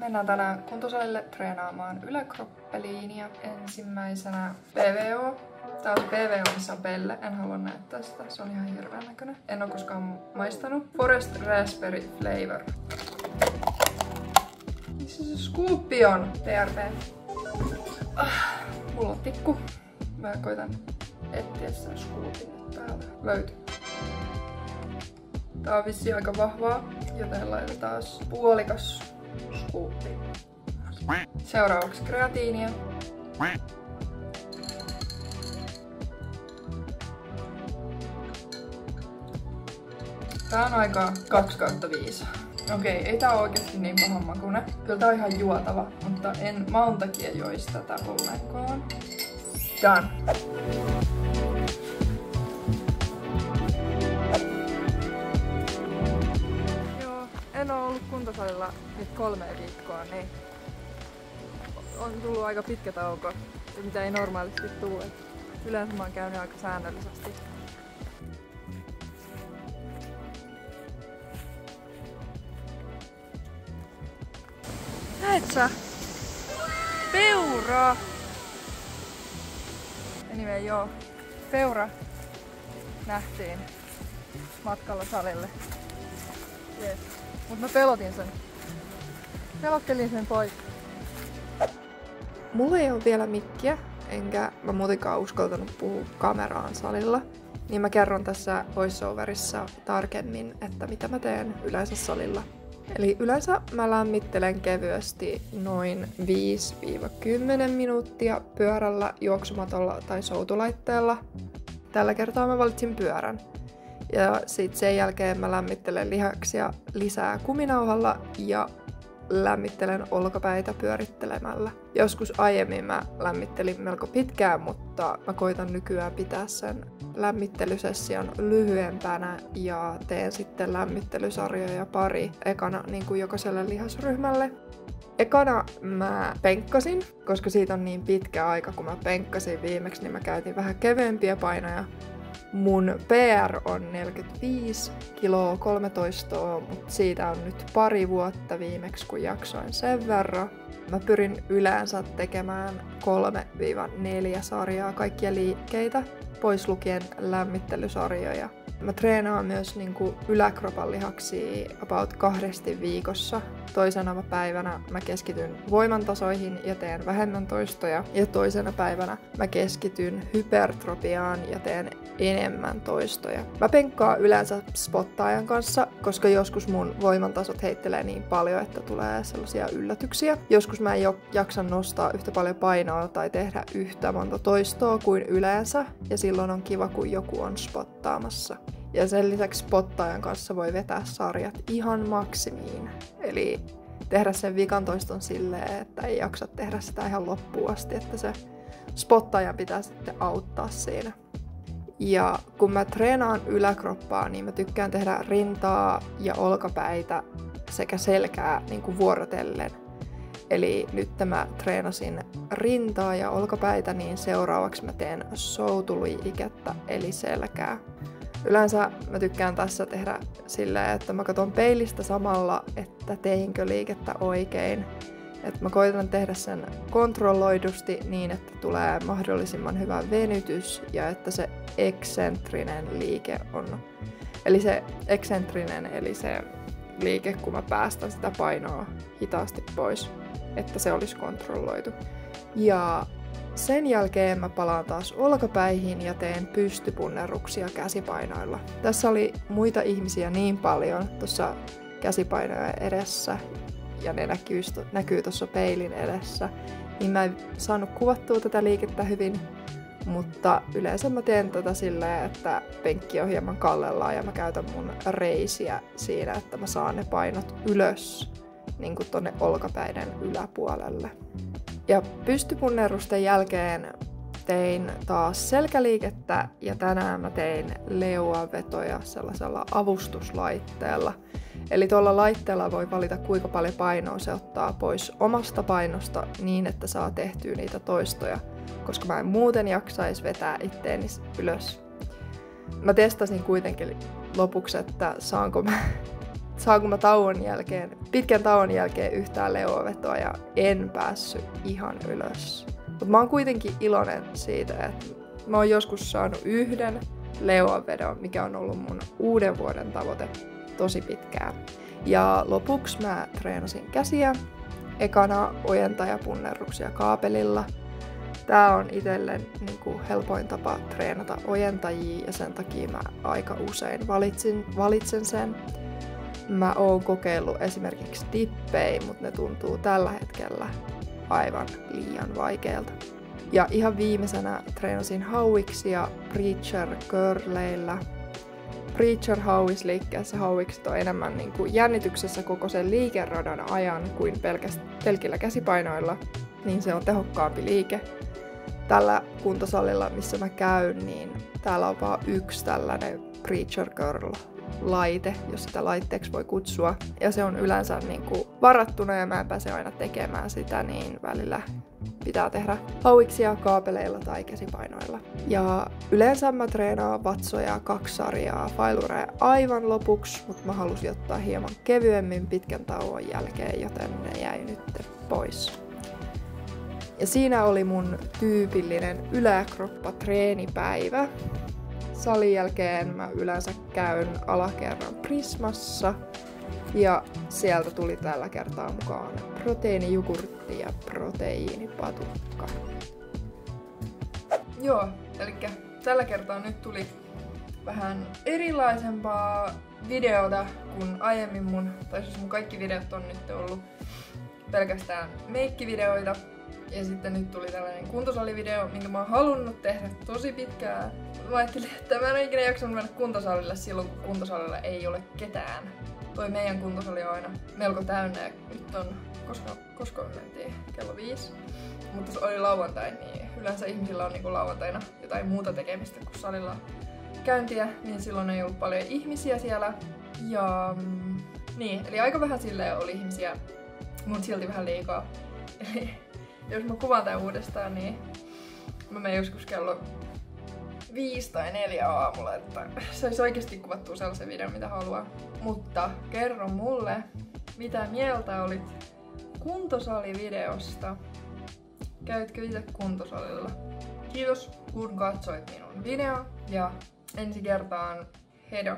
Mennään tänään kuntosalille treenaamaan yläkroppeliinia. Ensimmäisenä PVO. Tää on se PVO, missä on pelle. En halua näyttää sitä, se on ihan hirveän näköinen. En oo koskaan maistanut. Forest Raspberry Flavor. Missä se scooppi on? TRP. Mulla on tikku. Mä koitan etsiä sen scoopin täältä. Löytyy. Tää on vissiin aika vahvaa, joten laitetaan puolikas scooppi. Seuraavaksi kreatiinia. Tää on aika 2/5. Okei, ei tää oo oikeesti niin pahan makuinen. Kyllä tää on ihan juotava, mutta en maun takia joisi tätä ollenkaan. Done. Joo, en oo ollut kuntosalilla nyt 3 viikkoa, niin on tullut aika pitkä tauko, mitä ei normaalisti tule. Yleensä mä oon käynyt aika säännöllisesti. Näet sä? Peura! Anyway, joo. Peura nähtiin matkalla salille. Yes. Mut mä pelotin sen. Pelottelin sen pois. Mulla ei oo vielä mikkiä, enkä mä muutenkaan uskaltanut puhua kameraan salilla. Niin mä kerron tässä voiceoverissa tarkemmin, että mitä mä teen yleensä salilla. Eli yleensä mä lämmittelen kevyesti noin 5-10 minuuttia pyörällä, juoksumatolla tai soutulaitteella. Tällä kertaa mä valitsin pyörän. Ja sit sen jälkeen mä lämmittelen lihaksia lisää kuminauhalla ja lämmittelen olkapäitä pyörittelemällä. Joskus aiemmin mä lämmittelin melko pitkään, mutta mä koitan nykyään pitää sen lämmittelysession lyhyempänä ja teen sitten lämmittelysarjoja pari ekana niin kuin jokaiselle lihasryhmälle. Ekana mä penkkasin, koska siitä on niin pitkä aika kun mä penkkasin viimeksi, niin mä käytin vähän kevyempiä painoja. Mun PR on 45 kiloa 13, mutta siitä on nyt pari vuotta viimeksi, kun jaksoin sen verran. Mä pyrin yleensä tekemään 3-4 sarjaa kaikkia liikkeitä, pois lukien lämmittelysarjoja. Mä treenaan myös yläkropan lihaksia about 2 viikossa. Toisena päivänä mä keskityn voimantasoihin ja teen vähemmän toistoja. Ja toisena päivänä mä keskityn hypertrofiaan ja teen enemmän toistoja. Mä penkkaan yleensä spottaajan kanssa, koska joskus mun voimantasot heittelee niin paljon, että tulee sellaisia yllätyksiä. Joskus mä en jaksa nostaa yhtä paljon painoa tai tehdä yhtä monta toistoa kuin yleensä. Ja silloin on kiva, kun joku on spottaamassa. Ja sen lisäksi spottaajan kanssa voi vetää sarjat ihan maksimiin. Eli tehdä sen vikan toiston silleen, että ei jaksa tehdä sitä ihan loppuun asti, että se spottaajan pitää sitten auttaa siinä. Ja kun mä treenaan yläkroppaa, niin mä tykkään tehdä rintaa ja olkapäitä sekä selkää niin kuin vuorotellen. Eli nyt mä treenasin rintaa ja olkapäitä, niin seuraavaksi mä teen soutuluikettä eli selkää. Yleensä mä tykkään tässä tehdä silleen, että mä katson peilistä samalla, että teinkö liikettä oikein. Että mä koitan tehdä sen kontrolloidusti niin, että tulee mahdollisimman hyvä venytys ja että se eksentrinen liike on. Eli se eksentrinen, eli se liike, kun mä päästän sitä painoa hitaasti pois, että se olisi kontrolloitu. Ja sen jälkeen mä palaan taas olkapäihin ja teen pystypunnerruksia käsipainoilla. Tässä oli muita ihmisiä niin paljon tuossa käsipainojen edessä ja ne näkyy tuossa peilin edessä. Niin mä en saanut kuvattua tätä liikettä hyvin, mutta yleensä mä teen tätä silleen, että penkki on hieman kallellaan ja mä käytän mun reisiä siinä, että mä saan ne painot ylös niin kuin tonne olkapäiden yläpuolelle. Ja pystypunnerusten jälkeen tein taas selkäliikettä ja tänään mä tein leuavetoja sellaisella avustuslaitteella. Eli tuolla laitteella voi valita kuinka paljon painoa se ottaa pois omasta painosta niin, että saa tehtyä niitä toistoja, koska mä en muuten jaksaisi vetää itteeni ylös. Mä testasin kuitenkin lopuksi, että saanko mä saanko mä pitkän tauon jälkeen yhtään leovetoa ja en päässyt ihan ylös. Mutta mä oon kuitenkin iloinen siitä, että mä oon joskus saanut yhden leovedon, mikä on ollut mun uuden vuoden tavoite tosi pitkään. Ja lopuksi mä treenasin käsiä, ekana ojentajapunnerruksia kaapelilla. Tää on itselle helpoin tapa treenata ojentajia ja sen takia mä aika usein valitsen sen. Mä oon kokeillut esimerkiksi dippejä, mutta ne tuntuu tällä hetkellä aivan liian vaikealta. Ja ihan viimeisenä treenasin hauiksia Preacher curleillä. Preacher hauisliikkeessä hauikset on enemmän jännityksessä koko sen liikeradan ajan kuin pelkillä käsipainoilla, niin se on tehokkaampi liike. Tällä kuntosalilla, missä mä käyn, niin täällä on vaan yksi tällainen Preacher curl-laite, jos sitä laitteeksi voi kutsua. Ja se on yleensä varattuna ja mä en pääse aina tekemään sitä, niin välillä pitää tehdä hauiksia kaapeleilla tai käsipainoilla. Ja yleensä mä treenaan vatsoja 2 sarjaa failureja aivan lopuksi, mutta mä halusin ottaa hieman kevyemmin pitkän tauon jälkeen, joten ne jäi nyt pois. Ja siinä oli mun tyypillinen yläkroppa-treenipäivä. Salin jälkeen mä yleensä käyn alakerran Prismassa. Ja sieltä tuli tällä kertaa mukaan proteiinijogurtti ja proteiinipatukka. Joo, eli tällä kertaa nyt tuli vähän erilaisempaa videota kuin aiemmin mun kaikki videot on nyt ollut pelkästään meikkivideoita. Ja sitten nyt tuli tällainen kuntosalivideo, minkä mä oon halunnut tehdä tosi pitkään. Mä ajattelin, että mä en ikinä jaksanut mennä kuntosalille silloin, kun kuntosalilla ei ole ketään. Toi meidän kuntosali on aina melko täynnä ja nyt on, koska me mentiin kello 5. Mutta se oli lauantai, niin yleensä ihmisillä on lauantaina jotain muuta tekemistä kuin salilla käyntiä, niin silloin ei ollut paljon ihmisiä siellä. Ja niin, eli aika vähän silleen oli ihmisiä, mut silti vähän liikaa. Eli jos mä kuvaan tän uudestaan, niin mä menen joskus kello 5 tai 4 aamulla, että saisi oikeasti kuvattua sellaisen videon, mitä haluaa. Mutta kerro mulle, mitä mieltä olit kuntosalivideosta. Käytkö itse kuntosalilla? Kiitos kun katsoit minun videon ja ensi kertaan hedo!